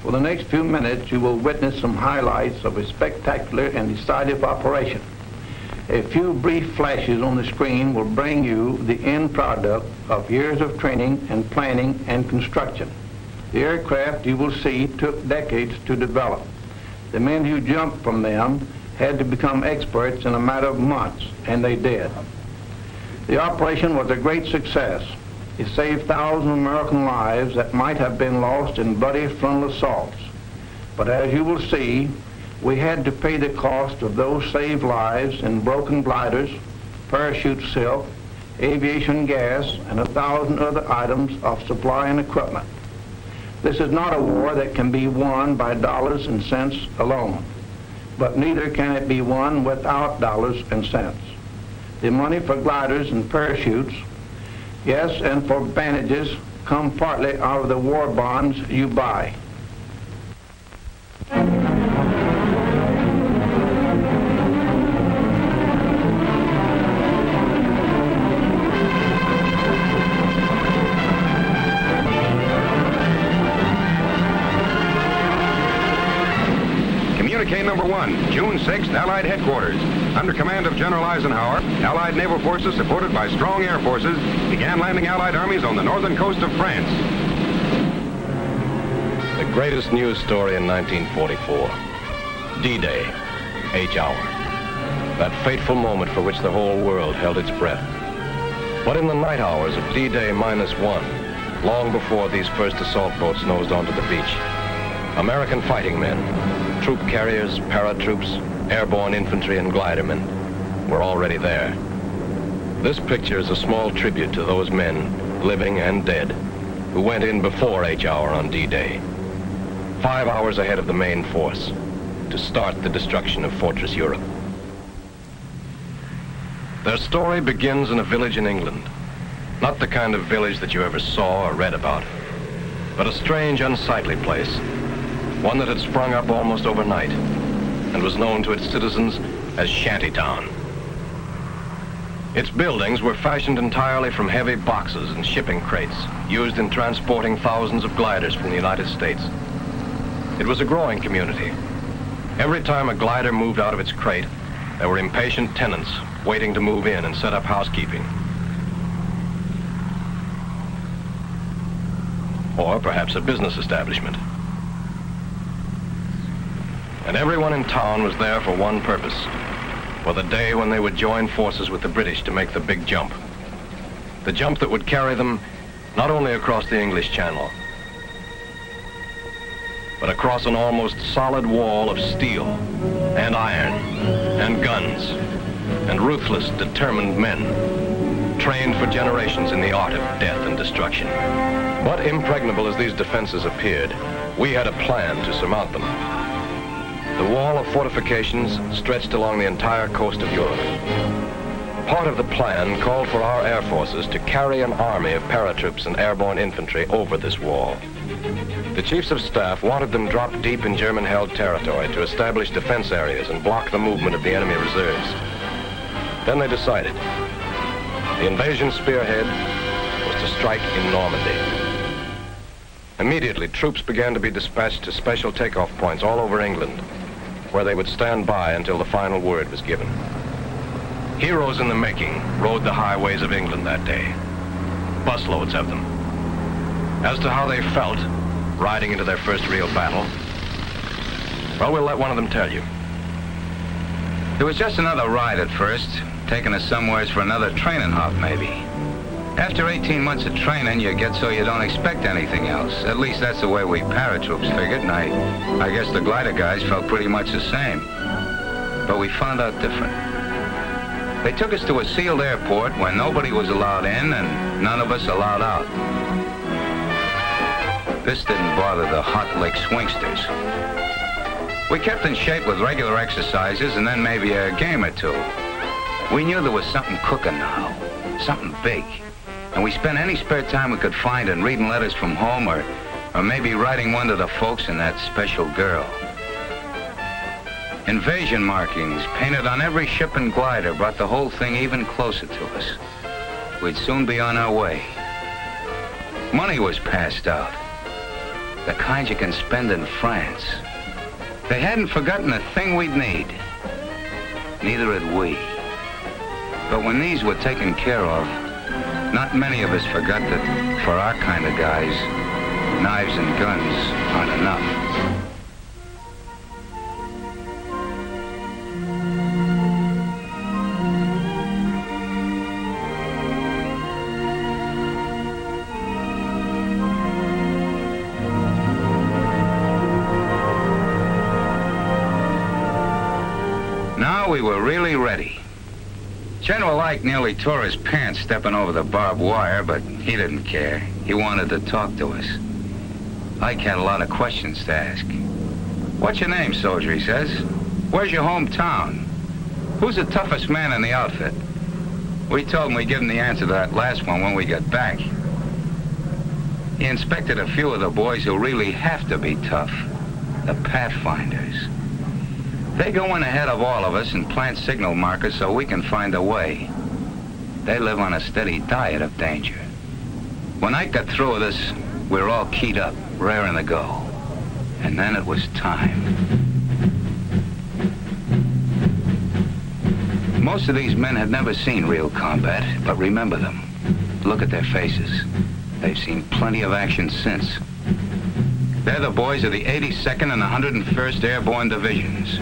For the next few minutes, you will witness some highlights of a spectacular and decisive operation. A few brief flashes on the screen will bring you the end product of years of training and planning and construction. The aircraft you will see took decades to develop. The men who jumped from them had to become experts in a matter of months, and they did. The operation was a great success. It saved thousands of American lives that might have been lost in bloody frontal assaults. But as you will see, we had to pay the cost of those saved lives in broken gliders, parachute silk, aviation gas, and 1,000 other items of supply and equipment. This is not a war that can be won by dollars and cents alone, but neither can it be won without dollars and cents. The money for gliders and parachutes, yes, and for bandages, come partly out of the war bonds you buy. Communique number 1, June 6th, Allied Headquarters. Under command of General Eisenhower, Allied naval forces supported by strong air forces began landing Allied armies on the northern coast of France. The greatest news story in 1944. D-Day, H hour. That fateful moment for which the whole world held its breath. But in the night hours of D-Day -1, long before these first assault boats nosed onto the beach, American fighting men, troop carriers, paratroops, airborne infantry, and glidermen were already there. This picture is a small tribute to those men, living and dead, who went in before H hour on D-Day, 5 hours ahead of the main force, to start the destruction of Fortress Europe. Their story begins in a village in England. Not the kind of village that you ever saw or read about, but a strange, unsightly place, one that had sprung up almost overnight and was known to its citizens as Shantytown. Its buildings were fashioned entirely from heavy boxes and shipping crates used in transporting thousands of gliders from the United States. It was a growing community. Every time a glider moved out of its crate, there were impatient tenants waiting to move in and set up housekeeping. Or perhaps a business establishment. And everyone in town was there for one purpose, for the day when they would join forces with the British to make the big jump. The jump that would carry them not only across the English Channel, but across an almost solid wall of steel and iron and guns and ruthless, determined men, trained for generations in the art of death and destruction. But impregnable as these defenses appeared, we had a plan to surmount them. The wall of fortifications stretched along the entire coast of Europe. Part of the plan called for our air forces to carry an army of paratroops and airborne infantry over this wall. The chiefs of staff wanted them dropped deep in German-held territory to establish defense areas and block the movement of the enemy reserves. Then they decided. The invasion spearhead was to strike in Normandy. Immediately, troops began to be dispatched to special takeoff points all over England, where they would stand by until the final word was given. Heroes in the making rode the highways of England that day, busloads of them. As to how they felt riding into their first real battle, well, we'll let one of them tell you. It was just another ride at first, taking us somewheres for another training hop, maybe. After 18 months of training, you get so you don't expect anything else. At least that's the way we paratroops figured, and I guess the glider guys felt pretty much the same. But we found out different. They took us to a sealed airport where nobody was allowed in and none of us allowed out. This didn't bother the hot lick swingsters. We kept in shape with regular exercises and then maybe a game or two. We knew there was something cooking now, something big. And we spent any spare time we could find in reading letters from home or maybe writing one to the folks and that special girl. Invasion markings painted on every ship and glider brought the whole thing even closer to us. We'd soon be on our way. Money was passed out. The kind you can spend in France. They hadn't forgotten a thing we'd need. Neither had we. But when these were taken care of, not many of us forgot that for our kind of guys, knives and guns aren't enough. Now we were really ready. General Ike nearly tore his pants stepping over the barbed wire, but he didn't care. He wanted to talk to us. Ike had a lot of questions to ask. What's your name, soldier, he says. Where's your hometown? Who's the toughest man in the outfit? We told him we'd give him the answer to that last one when we got back. He inspected a few of the boys who really have to be tough. The Pathfinders. They go in ahead of all of us and plant signal markers so we can find a way. They live on a steady diet of danger. When Ike got through with us, we were all keyed up, raring to go. And then it was time. Most of these men had never seen real combat, but remember them. Look at their faces. They've seen plenty of action since. They're the boys of the 82nd and 101st Airborne Divisions.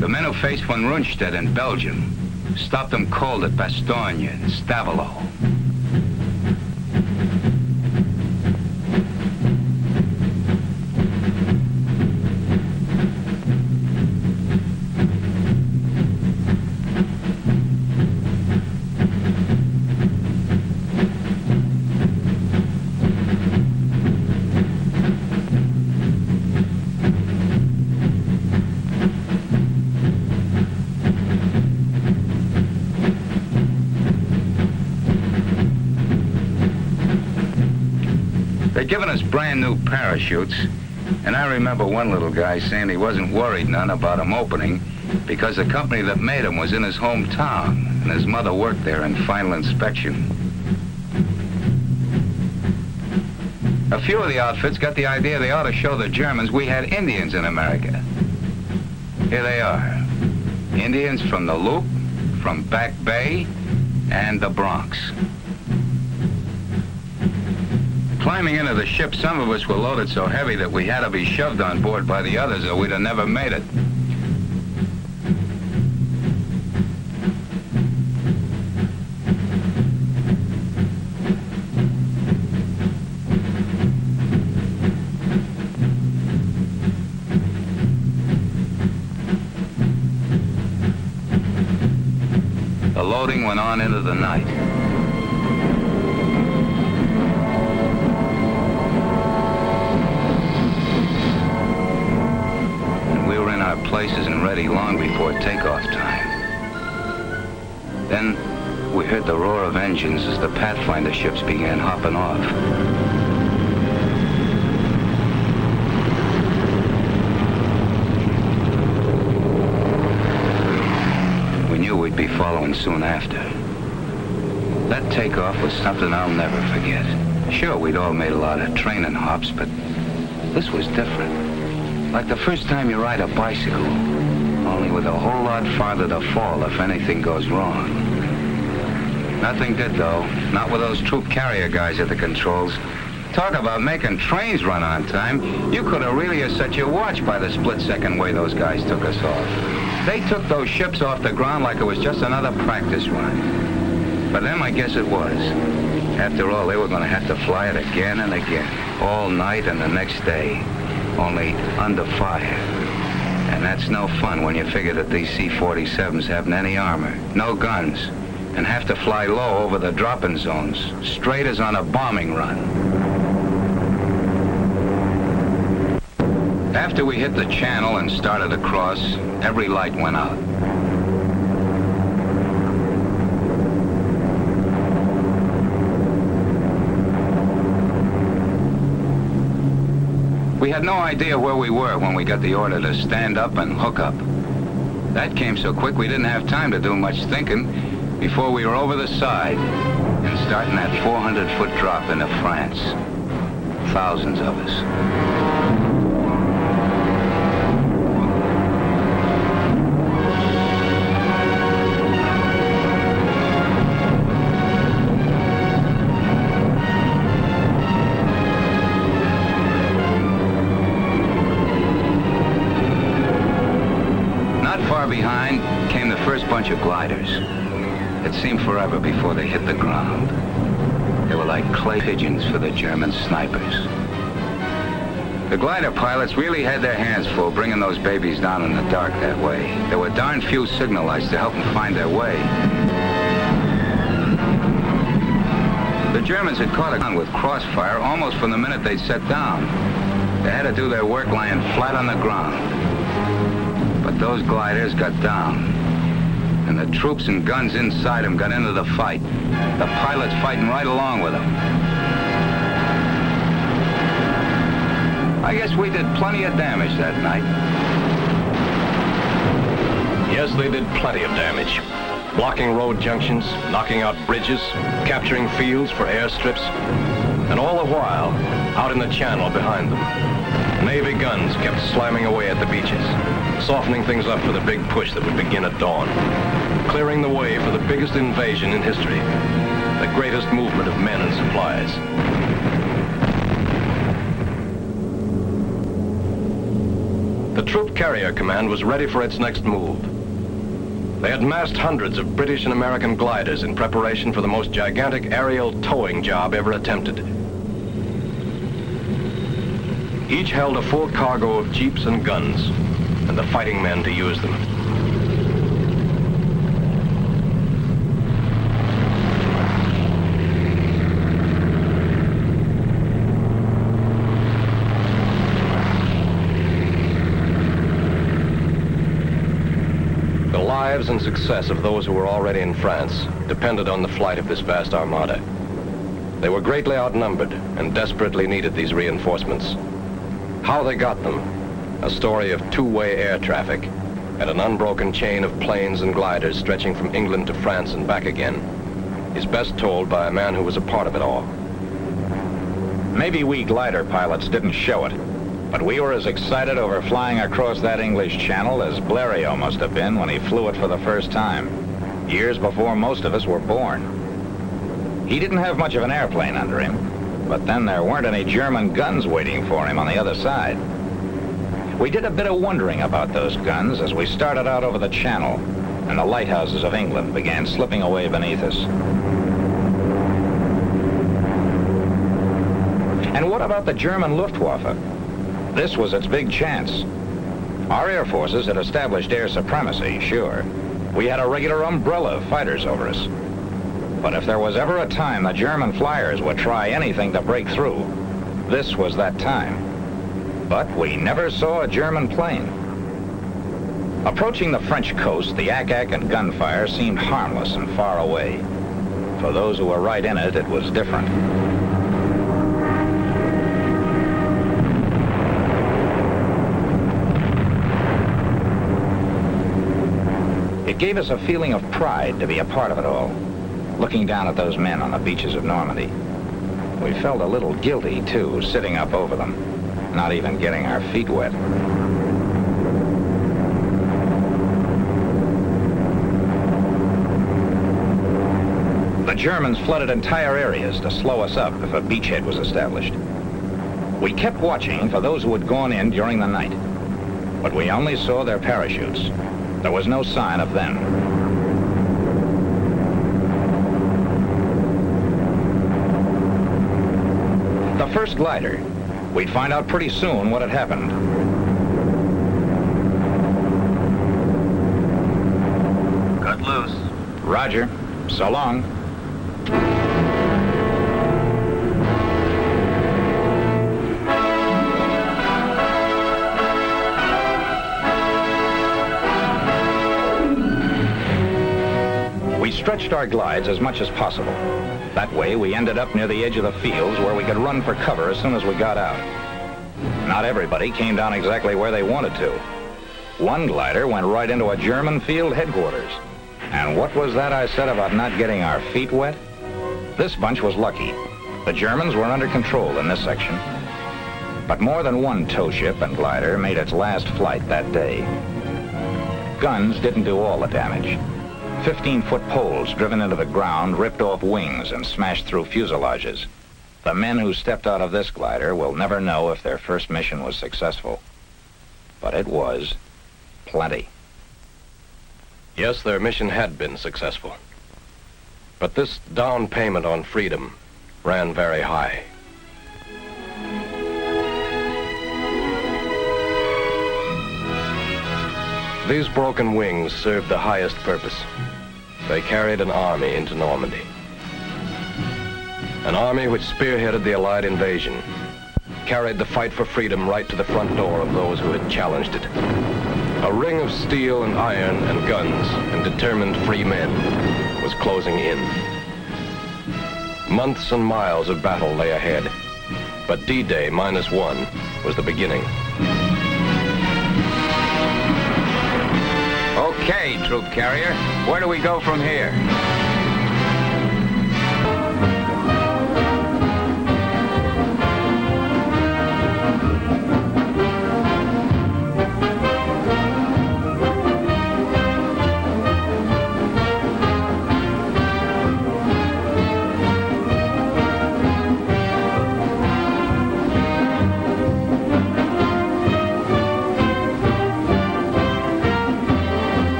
The men who faced von Rundstedt in Belgium, stopped them cold at Bastogne and Stavelot. They'd given us brand new parachutes, and I remember one little guy saying he wasn't worried none about them opening because the company that made them was in his hometown, and his mother worked there in final inspection. A few of the outfits got the idea they ought to show the Germans we had Indians in America. Here they are. Indians from the Loop, from Back Bay, and the Bronx. Climbing into the ship, some of us were loaded so heavy that we had to be shoved on board by the others or we'd have never made it. The loading went on into the night. Places and ready long before takeoff time. Then we heard the roar of engines as the Pathfinder ships began hopping off. We knew we'd be following soon after. That takeoff was something I'll never forget. Sure, we'd all made a lot of training hops, but this was different. Like the first time you ride a bicycle, only with a whole lot farther to fall if anything goes wrong. Nothing did, though. Not with those troop carrier guys at the controls. Talk about making trains run on time. You could have really set your watch by the split-second way those guys took us off. They took those ships off the ground like it was just another practice run. For them, I guess it was. After all, they were going to have to fly it again and again, all night and the next day. Only under fire. And that's no fun when you figure that these C-47s haven't any armor, no guns, and have to fly low over the drop-in zones, straight as on a bombing run. After we hit the channel and started across, every light went out. We had no idea where we were when we got the order to stand up and hook up. That came so quick we didn't have time to do much thinking before we were over the side and starting that 400-foot drop into France. Thousands of us. bunch of gliders. It seemed forever before they hit the ground. They were like clay pigeons for the German snipers. The glider pilots really had their hands full bringing those babies down in the dark that way. There were darn few signal lights to help them find their way. The Germans had caught on with crossfire almost from the minute they'd set down. They had to do their work lying flat on the ground. But those gliders got down. And the troops and guns inside them got into the fight. The pilots fighting right along with them. I guess we did plenty of damage that night. Yes, they did plenty of damage. Blocking road junctions, knocking out bridges, capturing fields for airstrips, and all the while, out in the channel behind them, Navy guns kept slamming away at the beaches, softening things up for the big push that would begin at dawn, clearing the way for the biggest invasion in history, the greatest movement of men and supplies. The Troop Carrier Command was ready for its next move. They had massed hundreds of British and American gliders in preparation for the most gigantic aerial towing job ever attempted. Each held a full cargo of jeeps and guns, and the fighting men to use them. The lives and success of those who were already in France depended on the flight of this vast armada. They were greatly outnumbered and desperately needed these reinforcements. How they got them, a story of two-way air traffic and an unbroken chain of planes and gliders stretching from England to France and back again, is best told by a man who was a part of it all. Maybe we glider pilots didn't show it, but we were as excited over flying across that English Channel as Blériot must have been when he flew it for the first time, years before most of us were born. He didn't have much of an airplane under him, but then there weren't any German guns waiting for him on the other side. We did a bit of wondering about those guns as we started out over the Channel, and the lighthouses of England began slipping away beneath us. And what about the German Luftwaffe? This was its big chance. Our air forces had established air supremacy, sure. We had a regular umbrella of fighters over us. But if there was ever a time the German flyers would try anything to break through, this was that time. But we never saw a German plane. Approaching the French coast, the ack-ack and gunfire seemed harmless and far away. For those who were right in it, it was different. It gave us a feeling of pride to be a part of it all, looking down at those men on the beaches of Normandy. We felt a little guilty, too, sitting up over them, not even getting our feet wet. The Germans flooded entire areas to slow us up if a beachhead was established. We kept watching for those who had gone in during the night, but we only saw their parachutes. There was no sign of them. The first glider, we'd find out pretty soon what had happened. Cut loose. Roger. So long. We stretched our glides as much as possible. That way, we ended up near the edge of the fields where we could run for cover as soon as we got out. Not everybody came down exactly where they wanted to. One glider went right into a German field headquarters. And what was that I said about not getting our feet wet? This bunch was lucky. The Germans were under control in this section. But more than one tow ship and glider made its last flight that day. Guns didn't do all the damage. 15-foot poles driven into the ground ripped off wings and smashed through fuselages. The men who stepped out of this glider will never know if their first mission was successful. But it was plenty. Yes, their mission had been successful. But this down payment on freedom ran very high. These broken wings served the highest purpose. They carried an army into Normandy. An army which spearheaded the Allied invasion, carried the fight for freedom right to the front door of those who had challenged it. A ring of steel and iron and guns and determined free men was closing in. Months and miles of battle lay ahead, but D-Day -1 was the beginning. Okay, troop carrier, where do we go from here?